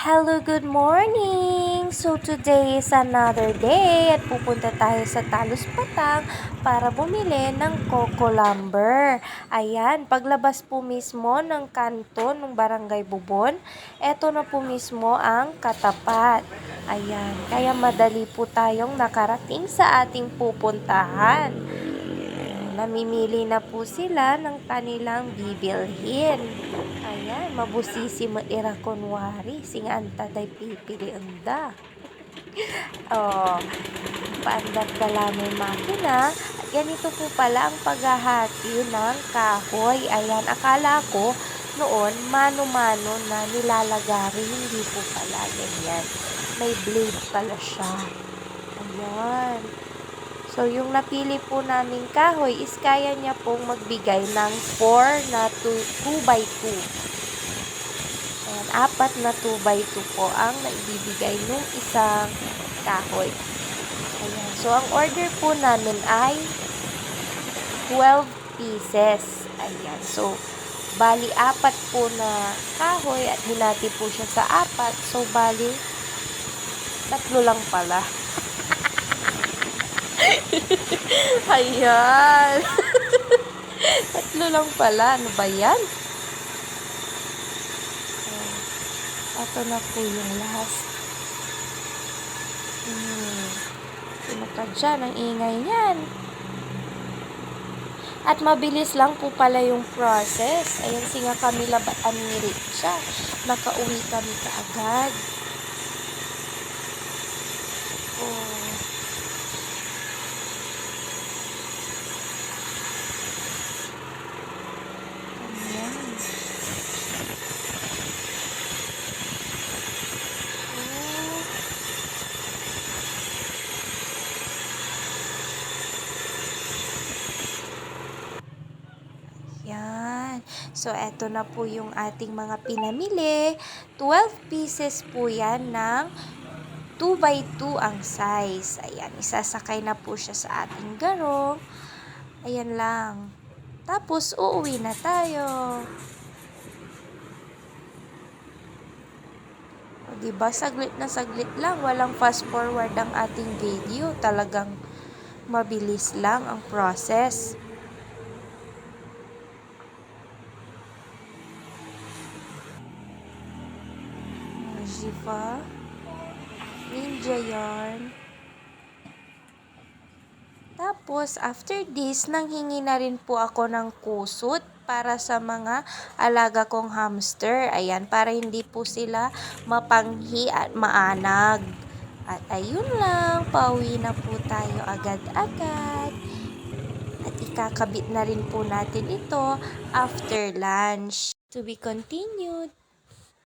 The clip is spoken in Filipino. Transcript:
Hello, good morning! So today is another day at pupunta tayo sa Talos Patang para bumili ng coco lumber. Ayan, paglabas po mismo ng kanto ng Barangay Bubon, eto na po mismo ang katapat. Ayan, kaya madali po tayong nakarating sa ating pupuntahan. Namimili na po sila ng kanilang bibilhin. Ayan, mabusisi mo ira kunwari, singanta day pipili anda. Oh, paandat ka may makina. At ganito po pala ang paghahati ng kahoy. Ayan, akala ko noon mano-mano na nilalagari, hindi po pala ganyan. May blade pala siya. Ayan. So, yung napili po naming kahoy is kaya niya pong magbigay ng 4 na 2 by 2. Ayan, 4 na 2 by 2 po ang naibibigay nung isang kahoy. Ayan. So, ang order po namin ay 12 pieces. Ayan. So, bali 4 po na kahoy at hinati po siya sa 4. So, bali 3 lang pala. Ayan. 3 lang pala. Ano ba yan? Ito na po yung last. Sino ka dyan? Ang ingay niyan. At mabilis lang po pala yung process. Ayan, singa kami labaan ni Richa. Nakauwi kami kaagad. Oh. Yan. So, eto na po yung ating mga pinamili. 12 pieces po yan ng 2 by 2 ang size. Ayan, isasakay na po siya sa ating garong. Ayan lang. Tapos, uuwi na tayo. O, diba? Saglit na saglit lang. Walang fast forward ang ating video. Talagang mabilis lang ang process. Jiva, Ninja Yarn. Tapos, after this, nanghingi na rin po ako ng kusot para sa mga alaga kong hamster. Ayan, para hindi po sila mapanghi at maanag. At ayun lang, pauwi na po tayo agad-agad. At ikakabit na rin po natin ito after lunch. To be continued.